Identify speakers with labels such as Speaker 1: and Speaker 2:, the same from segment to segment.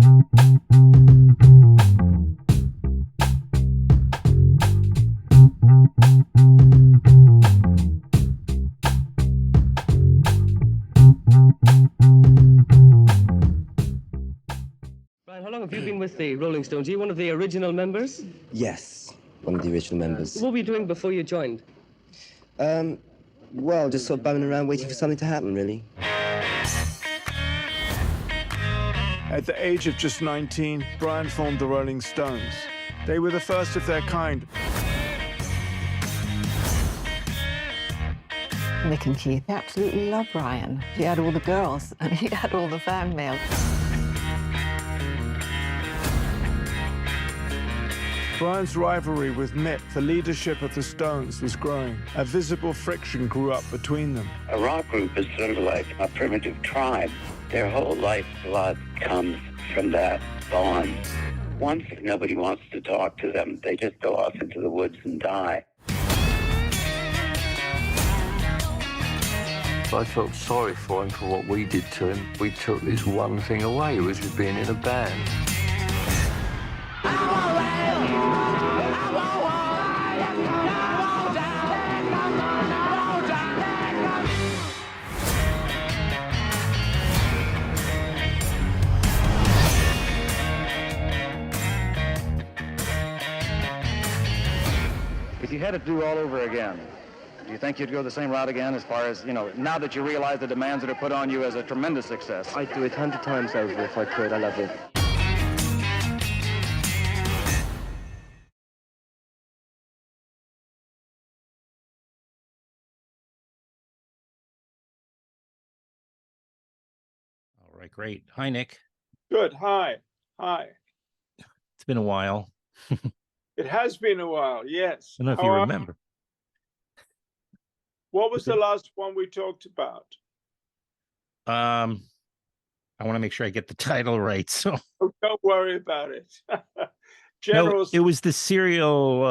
Speaker 1: Brian, how long have you been with the Rolling Stones? Are you one of the original members?
Speaker 2: Yes, one of the original members.
Speaker 1: What were you doing before you joined?
Speaker 2: Well, just sort of bumming around waiting for something to happen, really.
Speaker 3: At the age of just 19, Brian formed the Rolling Stones. They were the first of their kind.
Speaker 4: Nick and Keith absolutely love Brian. He had all the girls and he had all the fan mail.
Speaker 3: Brian's rivalry with Mick, the leadership of the Stones, was growing. A visible friction grew up between them.
Speaker 5: A rock group is sort of like a primitive tribe. Their whole lifeblood comes from that bond. Once nobody wants to talk to them, they just go off into the woods and die.
Speaker 6: I felt sorry for him for what we did to him. We took this one thing away, which was being in a band.
Speaker 7: If you had it to do all over again, do you think you'd go the same route again as far as, you know, now that you realize the demands that are put on you as a tremendous success?
Speaker 1: I'd do it 100 times over if I could. I love it.
Speaker 8: All right, great. Hi, Nick.
Speaker 3: Good, hi.
Speaker 8: It's been a while.
Speaker 3: It has been a while, yes.
Speaker 8: I don't know if you remember.
Speaker 3: What was the last one we talked about?
Speaker 8: I want to make sure I get the title right. So
Speaker 3: Oh, don't worry about it.
Speaker 8: no, it was the serial,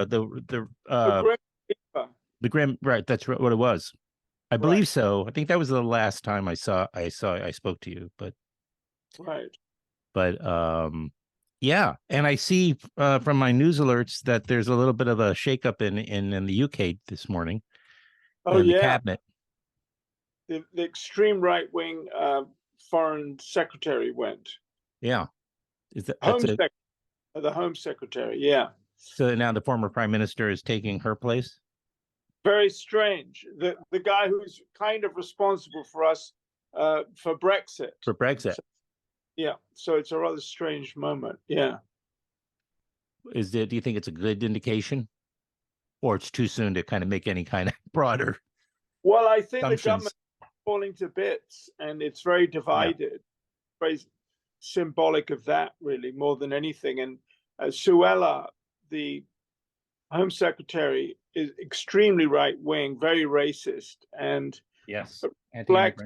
Speaker 8: the
Speaker 3: Grim Reaper.
Speaker 8: the Grim. Right, that's what it was. I believe so. I think that was the last time I spoke to you. But yeah, and I see from my news alerts that there's a little bit of a shakeup in the UK this morning.
Speaker 3: Oh,
Speaker 8: in
Speaker 3: yeah.
Speaker 8: the cabinet.
Speaker 3: The extreme right-wing foreign secretary went.
Speaker 8: Yeah. Is that
Speaker 3: the Home Secretary, yeah.
Speaker 8: So now the former prime minister is taking her place?
Speaker 3: Very strange. The guy who's kind of responsible for us for Brexit.
Speaker 8: For Brexit.
Speaker 3: So, yeah, so it's a rather strange moment, yeah.
Speaker 8: Do you think it's a good indication? Or it's too soon to kind of make any kind of broader
Speaker 3: Well, I think
Speaker 8: assumptions?
Speaker 3: the government is falling to bits, and it's very divided. Yeah. Very symbolic of that, really, more than anything. And Suella, the Home Secretary, is extremely right-wing, very racist, and
Speaker 8: yes,
Speaker 3: black,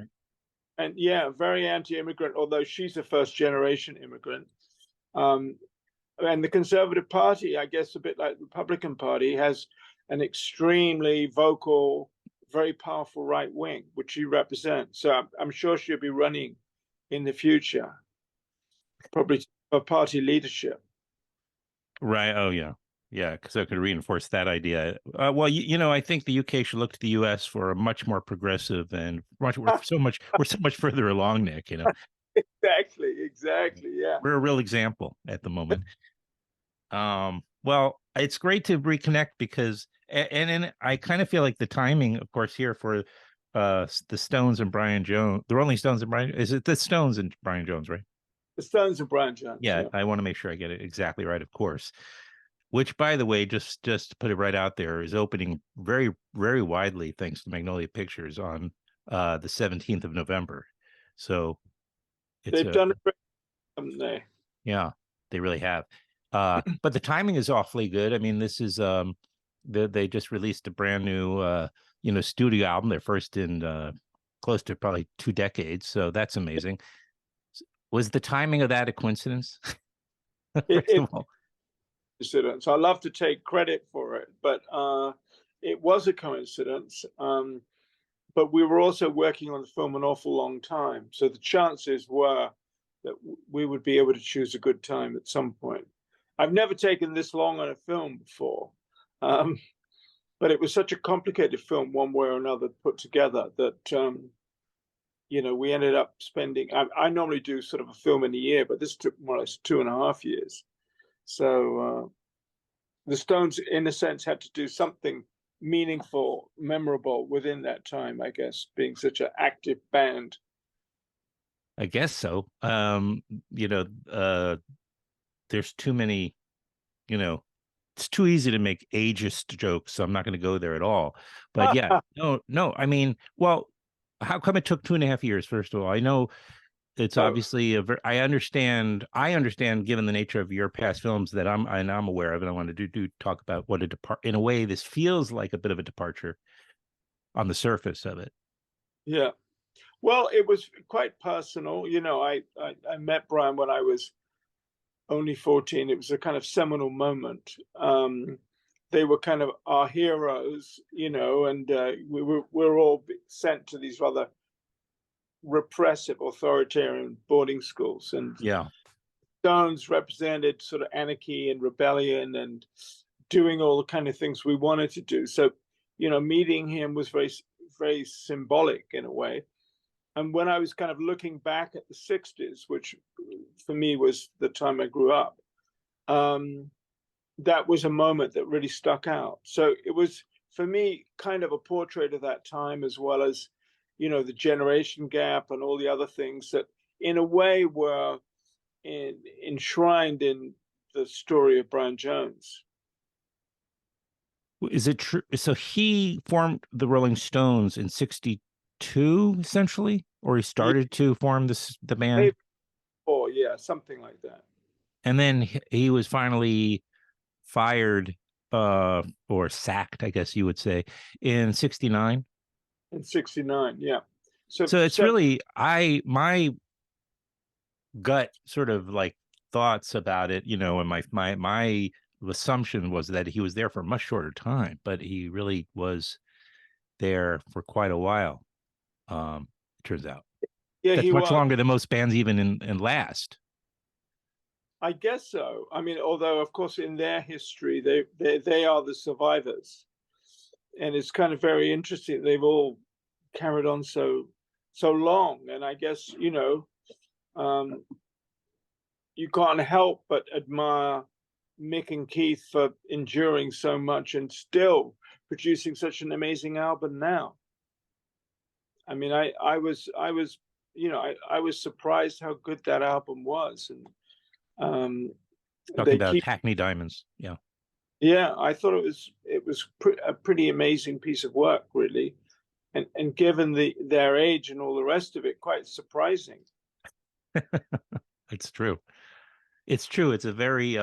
Speaker 3: and yeah, very anti-immigrant. Although she's a first-generation immigrant. And the Conservative Party, I guess, a bit like the Republican Party, has an extremely vocal, very powerful right wing, which she represents. So I'm sure she'll be running in the future, probably for party leadership. Right.
Speaker 8: Oh, yeah. Yeah, because I could reinforce that idea. Well, I think the UK should look to the US for a much more progressive and we're so much further along, Nick,
Speaker 3: Exactly. Yeah.
Speaker 8: We're a real example at the moment. Well, it's great to reconnect because, and I kind of feel like the timing, of course, here for the Stones and Brian Jones, the Rolling Stones and Brian, is it the Stones and Brian Jones, right?
Speaker 3: The Stones and Brian Jones.
Speaker 8: Yeah, I want to make sure I get it exactly right, of course. Which, by the way, just to put it right out there, is opening very, very widely thanks to Magnolia Pictures on the 17th of November. So
Speaker 3: they've done it, haven't they?
Speaker 8: Yeah, they really have. But the timing is awfully good. I mean, this is they just released a brand new studio album, their first in close to probably 2 decades. So that's amazing. Was the timing of that a coincidence?
Speaker 3: Coincidence. I love to take credit for it, but it was a coincidence. But we were also working on the film an awful long time, so the chances were that we would be able to choose a good time at some point. I've never taken this long on a film before, but it was such a complicated film, one way or another, put together that we ended up spending. I normally do sort of a film in a year, but this took more or less 2.5 years. So the Stones, in a sense, had to do something meaningful, memorable within that time, I guess, being such an active band.
Speaker 8: I guess so. There's too many, it's too easy to make ageist jokes, so I'm not going to go there at all. But yeah, no, I mean, well, how come it took 2.5 years? First of all, I know it's obviously I understand, given the nature of your past films that I'm aware of, and I want to do talk about what in a way, this feels like a bit of a departure on the surface of it.
Speaker 3: Yeah. Well, it was quite personal. I met Brian when I was only 14. It was a kind of seminal moment. They were kind of our heroes, and we were all sent to these rather repressive, authoritarian boarding schools. And Stones represented sort of anarchy and rebellion and doing all the kind of things we wanted to do. So, meeting him was very, very symbolic in a way. And when I was kind of looking back at the 60s, which for me was the time I grew up, that was a moment that really stuck out. So it was, for me, kind of a portrait of that time, as well as, the generation gap and all the other things that, in a way, were enshrined in the story of Brian Jones.
Speaker 8: Is it true? So he formed the Rolling Stones in '62, essentially, or he started to form the band?
Speaker 3: Maybe, yeah, something like that.
Speaker 8: And then he was finally fired or sacked, I guess you would say, in '69.
Speaker 3: In '69, yeah. So
Speaker 8: it's really my gut sort of like thoughts about it, and my assumption was that he was there for a much shorter time, but he really was there for quite a while. It turns out, that's
Speaker 3: he
Speaker 8: much
Speaker 3: was
Speaker 8: longer than most bands even in last.
Speaker 3: I guess so. I mean, although of course in their history they are the survivors, and it's kind of very interesting. They've all carried on so long, and I guess you can't help but admire Mick and Keith for enduring so much and still producing such an amazing album now. I mean, I was surprised how good that album was, and
Speaker 8: talking about Hackney Diamonds,
Speaker 3: yeah, I thought it was a pretty amazing piece of work, really, and given their age and all the rest of it, quite surprising.
Speaker 8: It's true. It's a very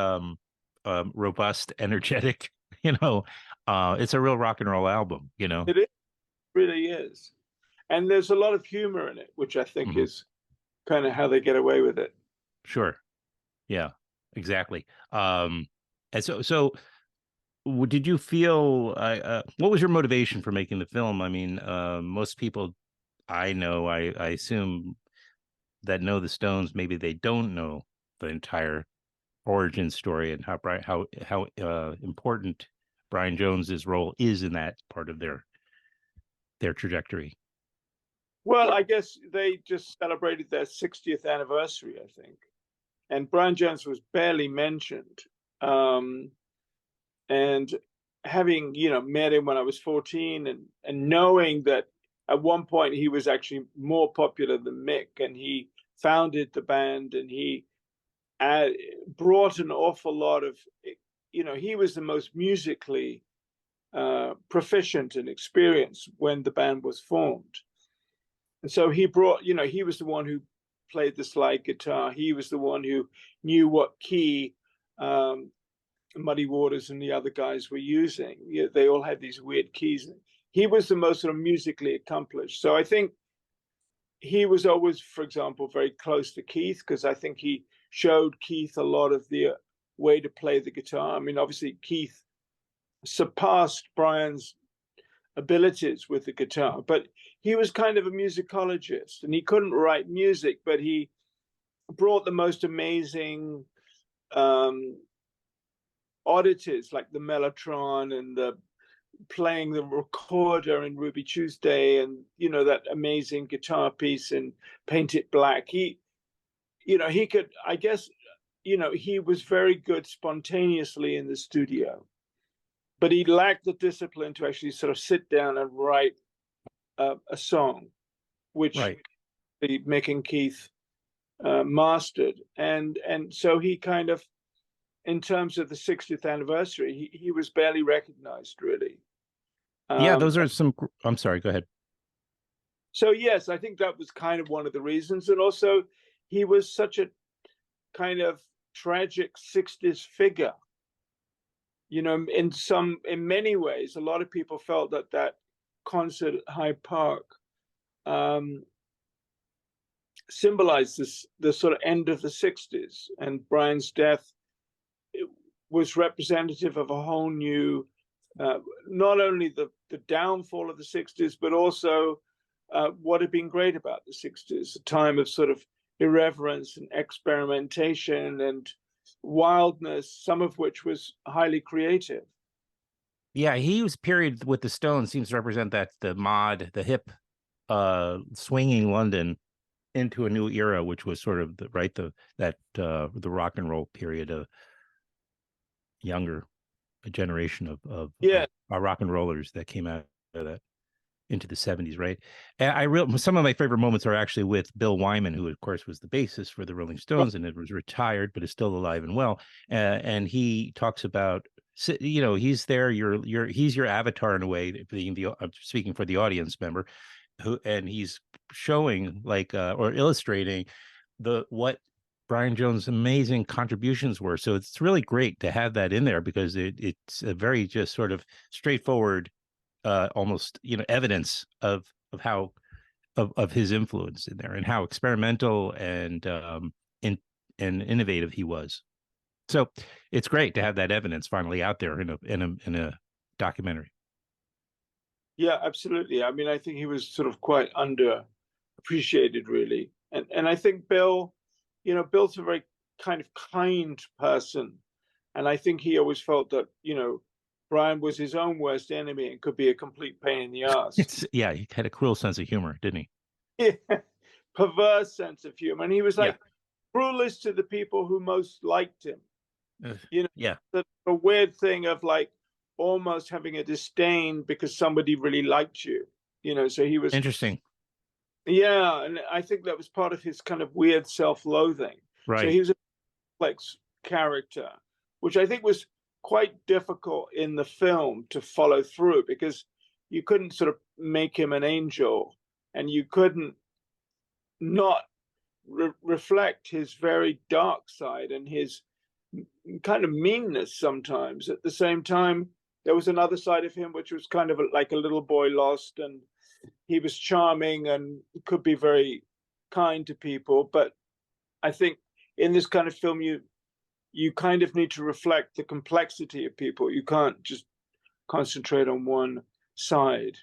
Speaker 8: robust, energetic, it's a real rock and roll album,
Speaker 3: It really is. And there's a lot of humor in it, which I think is kind of how they get away with it.
Speaker 8: Sure. Yeah, exactly. And so did you feel, what was your motivation for making the film? I mean, most people I know, I assume, that know the Stones, maybe they don't know the entire origin story and how important Brian Jones's role is in that part of their trajectory.
Speaker 3: Well, I guess they just celebrated their 60th anniversary, I think, and Brian Jones was barely mentioned. And having met him when I was 14, and knowing that at one point he was actually more popular than Mick, and he founded the band, and he brought an awful lot of, he was the most musically proficient and experienced when the band was formed. And so he brought, he was the one who played the slide guitar. He was the one who knew what key Muddy Waters and the other guys were using. They all had these weird keys. He was the most sort of musically accomplished. So I think he was always, for example, very close to Keith, because I think he showed Keith a lot of the way to play the guitar. I mean, obviously Keith surpassed Brian's abilities with the guitar, but he was kind of a musicologist, and he couldn't write music, but he brought the most amazing oddities, like the mellotron and the playing the recorder in Ruby Tuesday, and that amazing guitar piece in Paint It Black. He could, I guess, he was very good spontaneously in the studio, but he lacked the discipline to actually sort of sit down and write a song, which the Mick and Keith mastered. And so he kind of, in terms of the 60th anniversary, he was barely recognized, really.
Speaker 8: Yeah, those are some. I'm sorry, go ahead.
Speaker 3: So yes, I think that was kind of one of the reasons. And also, he was such a kind of tragic 60s figure. In many ways, a lot of people felt that concert at Hyde Park symbolized the sort of end of the 60s, and Brian's death was representative of a whole new, not only the downfall of the 60s, but also what had been great about the 60s, a time of sort of irreverence and experimentation and wildness, some of which was highly creative.
Speaker 8: Yeah, he was period with the Stones seems to represent that the hip, swinging London into a new era, which was sort of the rock and roll period of younger generation of rock and rollers that came out of that into the 70s, right? And some of my favorite moments are actually with Bill Wyman, who of course was the bassist for the Rolling Stones and it was retired, but is still alive and well. And he talks about, he's there. He's your avatar in a way. I'm speaking for the audience member, and he's showing or illustrating what Brian Jones' amazing contributions were. So it's really great to have that in there because it's a very just sort of straightforward, almost evidence of how of his influence in there and how experimental and innovative he was. So it's great to have that evidence finally out there in a documentary.
Speaker 3: Yeah, absolutely. I mean, I think he was sort of quite underappreciated, really. And I think Bill's a very kind person. And I think he always felt that, Brian was his own worst enemy and could be a complete pain in the ass.
Speaker 8: He had a cruel sense of humor, didn't he?
Speaker 3: Yeah, perverse sense of humor. And he was cruelest to the people who most liked him. The weird thing of almost having a disdain because somebody really liked you, so he was
Speaker 8: interesting.
Speaker 3: Yeah, and I think that was part of his kind of weird self-loathing.
Speaker 8: Right.
Speaker 3: So he was a complex character, which I think was quite difficult in the film to follow through because you couldn't sort of make him an angel and you couldn't not reflect his very dark side and his kind of meanness sometimes. At the same time, there was another side of him which was kind of like a little boy lost, and he was charming and could be very kind to people. But I think in this kind of film, you kind of need to reflect the complexity of people. You can't just concentrate on one side.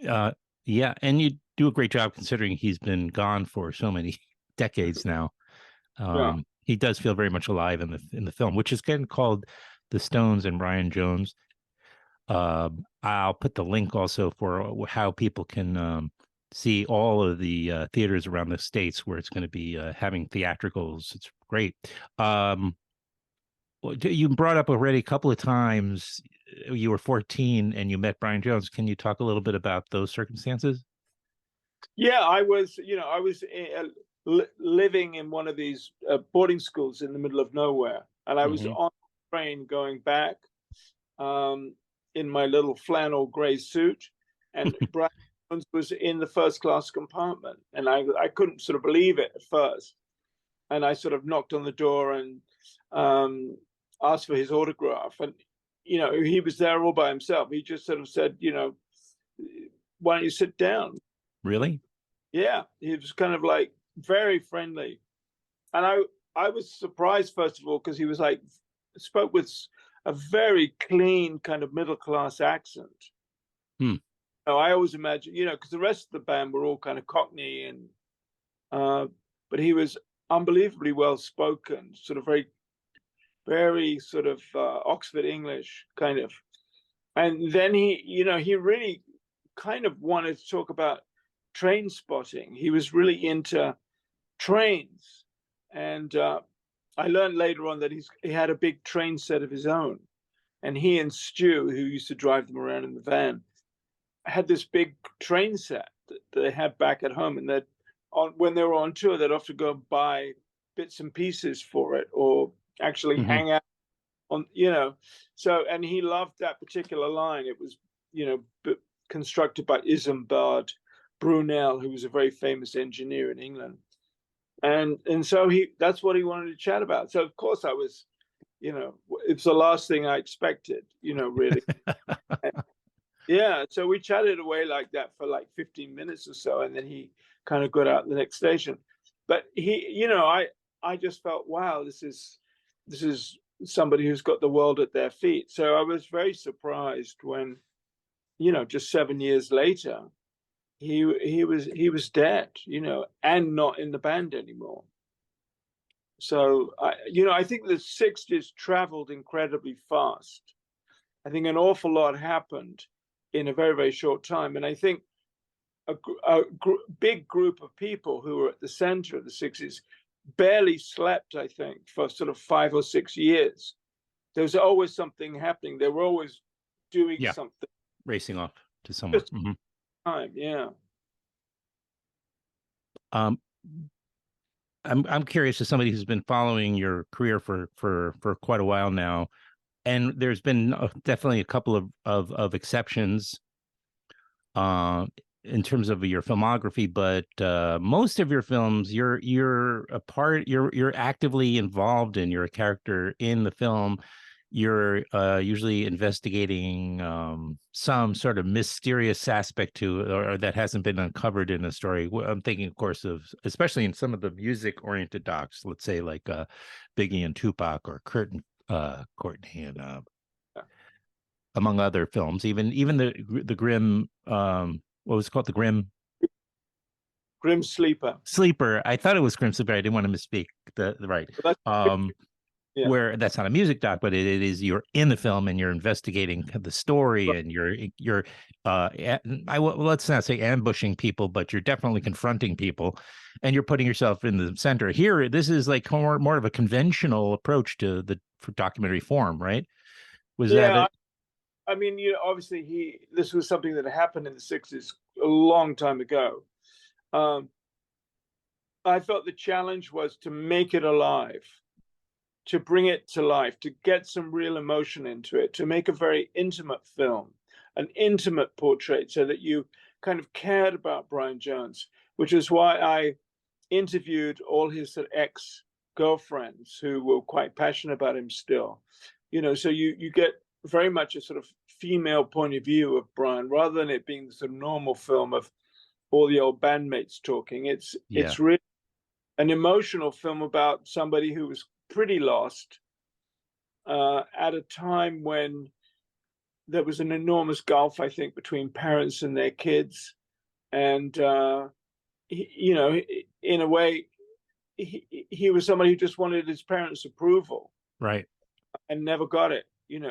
Speaker 8: And you do a great job considering he's been gone for so many decades now. He does feel very much alive in the film, which is again called The Stones and Brian Jones. I'll put the link also for how people can see all of the theaters around the states where it's going to be having theatricals. It's great. You brought up already a couple of times you were 14 and you met Brian Jones. Can you talk a little bit about those circumstances?
Speaker 3: Yeah, I was living in one of these boarding schools in the middle of nowhere, and I was on the train going back in my little flannel gray suit, and Brian Jones was in the first class compartment, and I couldn't sort of believe it at first, and I sort of knocked on the door and asked for his autograph, and he was there all by himself. He just sort of said, why don't you sit down?
Speaker 8: Really?
Speaker 3: Yeah, he was kind of very friendly, and I was surprised first of all because he was spoke with a very clean kind of middle class accent. I always imagine, because the rest of the band were all kind of Cockney, and but he was unbelievably well spoken, sort of very sort of Oxford English kind of. And then he really kind of wanted to talk about train spotting. He was really into trains. And I learned later on that he had a big train set of his own. And he and Stu, who used to drive them around in the van, had this big train set that they had back at home. And that when they were on tour, they'd often go and buy bits and pieces for it, or actually hang out on, So, and he loved that particular line. It was, constructed by Isambard Brunel, who was a very famous engineer in England. And so that's what he wanted to chat about. So of course I was, it's the last thing I expected, really. Yeah. So we chatted away like that for like 15 minutes or so. And then he kind of got out the next station. But I just felt, wow, this is somebody who's got the world at their feet. So I was very surprised when, just 7 years later, he was dead, and not in the band anymore. So I think the 60s traveled incredibly fast. I think an awful lot happened in a very, very short time. And I think a big group of people who were at the center of the 60s barely slept, I think, for sort of 5 or 6 years. There was always something happening. They were always doing something.
Speaker 8: Racing off to somewhere.
Speaker 3: Time, yeah.
Speaker 8: I'm curious, as somebody who's been following your career for quite a while now, and there's been definitely a couple of exceptions in terms of your filmography, but most of your films, you're actively involved in. You're a character in the film. You're usually investigating some sort of mysterious aspect to it, or that hasn't been uncovered in a story. I'm thinking, of course, of especially in some of the music-oriented docs, let's say like Biggie and Tupac, or Kurt and Courtney, and among other films. Even the Grim, what was it called? The
Speaker 3: Grim Sleeper.
Speaker 8: Sleeper. I thought it was Grim Sleeper. I didn't want to misspeak. Right. Yeah. Where that's not a music doc, but it is, you're in the film and you're investigating the story, and you're let's not say ambushing people, but you're definitely confronting people, and you're putting yourself in the center. Here, this is like more of a conventional approach to for documentary form, right?
Speaker 3: I mean, obviously this was something that happened in the 60s a long time ago. I felt the challenge was to make it alive, to bring it to life, to get some real emotion into it, to make a very intimate film, an intimate portrait, so that you kind of cared about Brian Jones, which is why I interviewed all his ex-girlfriends who were quite passionate about him still. So you get very much a sort of female point of view of Brian, rather than it being the sort of normal film of all the old bandmates talking. It's really an emotional film about somebody who was pretty lost at a time when there was an enormous gulf, I think, between parents and their kids. And, in a way, he was somebody who just wanted his parents' approval.
Speaker 8: Right.
Speaker 3: And never got it,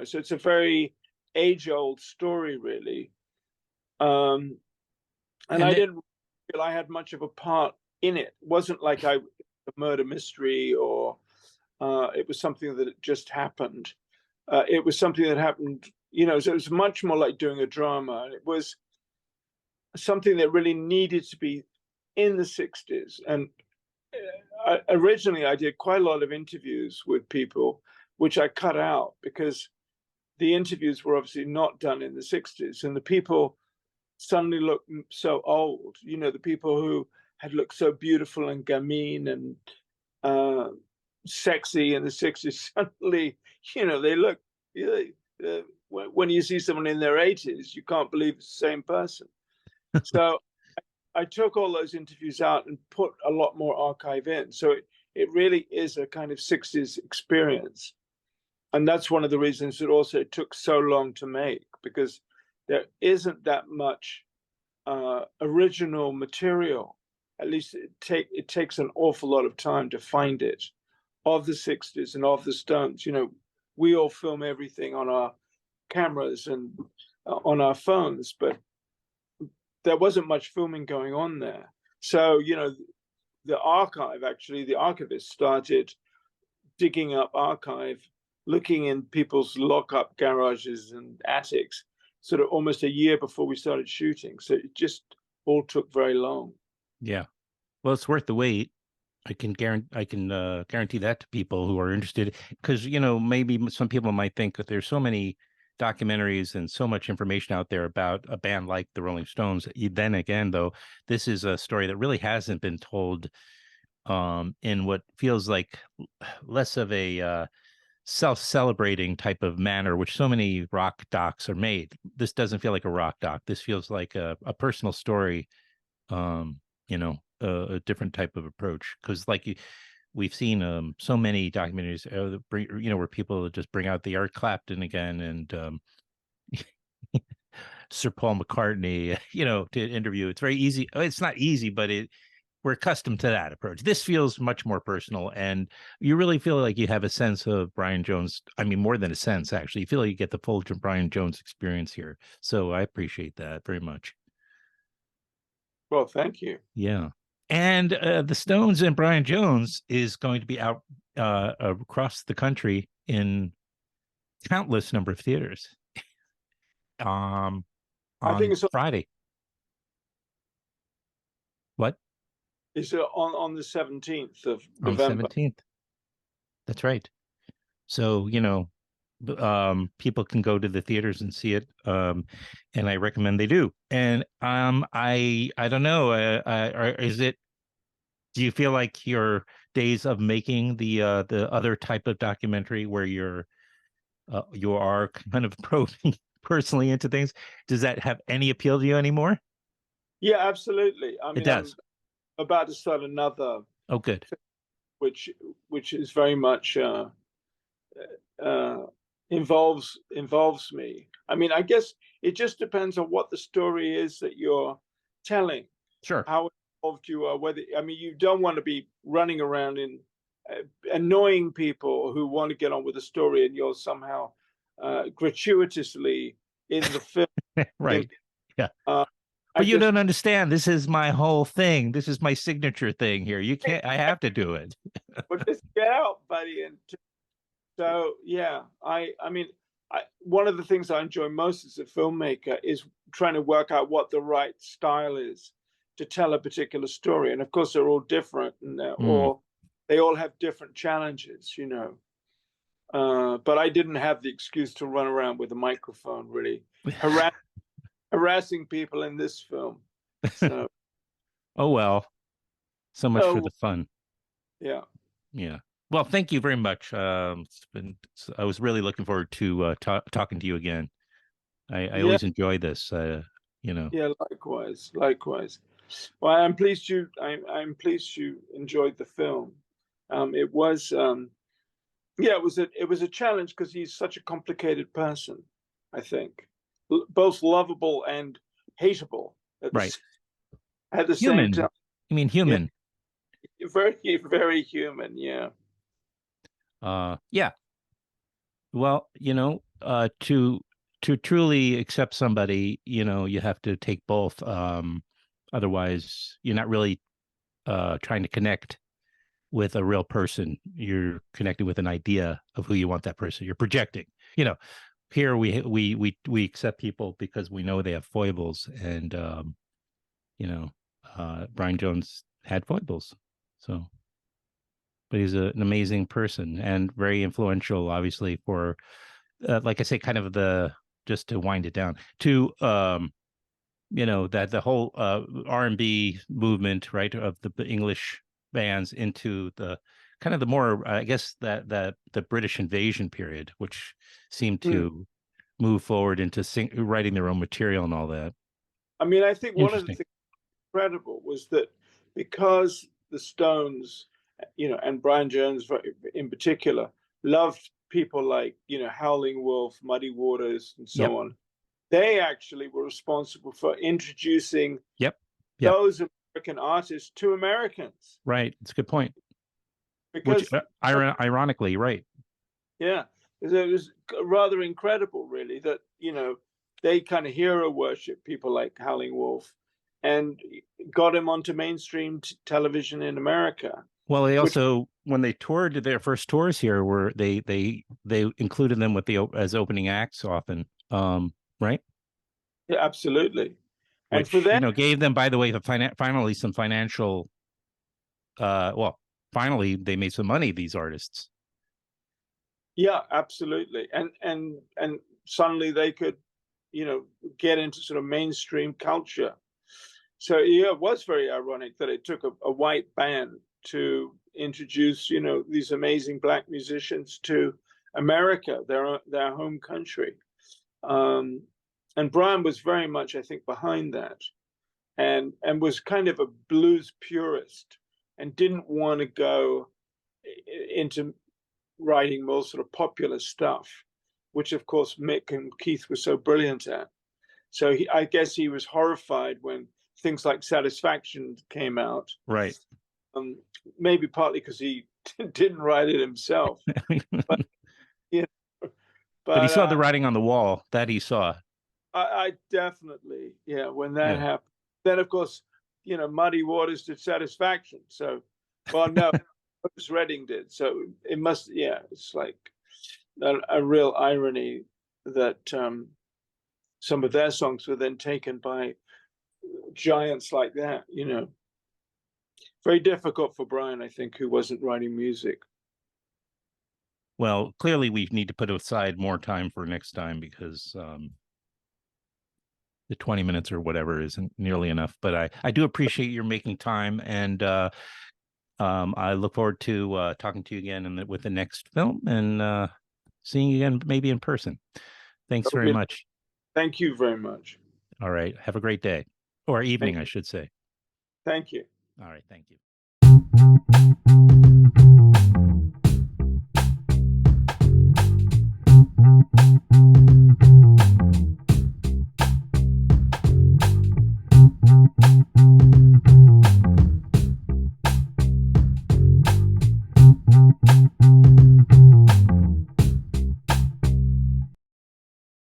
Speaker 3: So it's a very age-old story, really. And I didn't feel I had much of a part in it. It wasn't like a murder mystery, or it was something that just happened. It was something that happened, so it was much more like doing a drama. It was something that really needed to be in the 60s. And originally I did quite a lot of interviews with people, which I cut out because the interviews were obviously not done in the 60s. And the people suddenly looked so old, the people who had looked so beautiful and gamine and sexy in the 60s, suddenly, they look, when you see someone in their 80s, you can't believe it's the same person. So I took all those interviews out and put a lot more archive in. So it really is a kind of 60s experience. And that's one of the reasons it also took so long to make, because there isn't that much original material at least it takes an awful lot of time to find it, of the 60s and of the Stones. You know, we all film everything on our cameras and on our phones, but there wasn't much filming going on there. So, you know, the archivist started digging up archive, looking in people's lock-up garages and attics, sort of almost a year before we started shooting. So it just all took very long.
Speaker 8: Yeah. Well, it's worth the wait. I can guarantee that to people who are interested, because, you know, maybe some people might think that there's so many documentaries and so much information out there about a band like the Rolling Stones. Then again, though, this is a story that really hasn't been told in what feels like less of a self-celebrating type of manner, which so many rock docs are made. This doesn't feel like a rock doc. This feels like a personal story, you know, a different type of approach. Because we've seen so many documentaries, you know, where people just bring out the Eric Clapton again and Sir Paul McCartney, you know, to interview. It's very easy. It's not easy, but we're accustomed to that approach. This feels much more personal, and you really feel like you have a sense of Brian Jones. I mean, more than a sense, actually. You feel like you get the full Brian Jones experience here. So I appreciate that very much.
Speaker 3: Well, thank you.
Speaker 8: Yeah. And the Stones and Brian Jones is going to be out across the country in countless number of theaters. I think it's Friday. What?
Speaker 3: Is it on the 17th of November?
Speaker 8: 17th. That's right. So, you know, people can go to the theaters and see it, and I recommend they do. And I don't know, do you feel like your days of making the other type of documentary where you are kind of probing personally into things, does that have any appeal to you anymore?
Speaker 3: Yeah, absolutely. I mean,
Speaker 8: it does.
Speaker 3: I'm about to start another.
Speaker 8: Oh, good.
Speaker 3: Which is very much involves me. I mean, I guess it just depends on what the story is that you're telling.
Speaker 8: Sure.
Speaker 3: How involved you are. You don't want to be running around in annoying people who want to get on with the story, and you're somehow gratuitously in the film.
Speaker 8: Right. Yeah. But you don't understand. This is my whole thing. This is my signature thing here. You can't. I have to do it.
Speaker 3: Well, just get out, buddy. And so, yeah, I mean, one of the things I enjoy most as a filmmaker is trying to work out what the right style is to tell a particular story. And of course, they're all different, and they all have different challenges, you know. But I didn't have the excuse to run around with a microphone, really harassing people in this film. So.
Speaker 8: Oh, well, so much for the fun.
Speaker 3: Yeah.
Speaker 8: Yeah. Well, thank you very much. I was really looking forward to talking to you again. I always enjoy this, you know.
Speaker 3: Yeah, likewise. Well, I'm pleased you enjoyed the film. It was it was a challenge because he's such a complicated person, I think. Both lovable and hateable at the same time.
Speaker 8: You mean human?
Speaker 3: Yeah. Very, very human. Yeah.
Speaker 8: Yeah. Well, you know, to truly accept somebody, you know, you have to take both. Otherwise, you're not really trying to connect with a real person. You're connecting with an idea of who you want that person. You're projecting. You know, here we accept people because we know they have foibles, and you know, Brian Jones had foibles, so. But he's an amazing person and very influential, obviously, for, like I say, kind of just to wind it down, to, you know, that the whole R&B movement, right, of the English bands into the kind of the more, I guess, that the British invasion period, which seemed to move forward into writing their own material and all that.
Speaker 3: I mean, I think one of the things incredible was that because the Stones, you know, and Brian Jones in particular, loved people like, you know, Howling Wolf, Muddy Waters, and so on. They actually were responsible for introducing those American artists to Americans.
Speaker 8: Right. It's a good point.
Speaker 3: Because
Speaker 8: Which, ironically, right.
Speaker 3: yeah, it was rather incredible, really, that, they kind of hero worship people like Howling Wolf and got him onto mainstream television in America.
Speaker 8: Well, they also, when they toured their first tours here, were they included them with as opening acts often, right?
Speaker 3: Yeah, absolutely. And
Speaker 8: Which,
Speaker 3: for them,
Speaker 8: gave them, by the way, finally some financial. Finally they made some money, these artists.
Speaker 3: Yeah, absolutely. And suddenly they could, get into sort of mainstream culture. So yeah, it was very ironic that it took a white band to introduce, these amazing Black musicians to America, their home country. And Brian was very much, I think, behind that, and was kind of a blues purist and didn't want to go into writing more sort of popular stuff, which of course Mick and Keith were so brilliant at. So I guess he was horrified when things like Satisfaction came out.
Speaker 8: Right.
Speaker 3: Maybe partly because he didn't write it himself. But,
Speaker 8: but he saw the writing on the wall. That he saw.
Speaker 3: I definitely, when that happened. Then, of course, Muddy Waters did Satisfaction. So, well, no, Otis Redding did. So it must, it's like a real irony that some of their songs were then taken by giants like that, Very difficult for Brian, I think, who wasn't writing music.
Speaker 8: Well, clearly we need to put aside more time for next time, because the 20 minutes or whatever isn't nearly enough. But I do appreciate your making time, and I look forward to talking to you again with the next film, and seeing you again, maybe in person. Thanks very much.
Speaker 3: Thank you very much.
Speaker 8: All right. Have a great day, or evening, I should say.
Speaker 3: Thank you.
Speaker 8: All right. Thank you.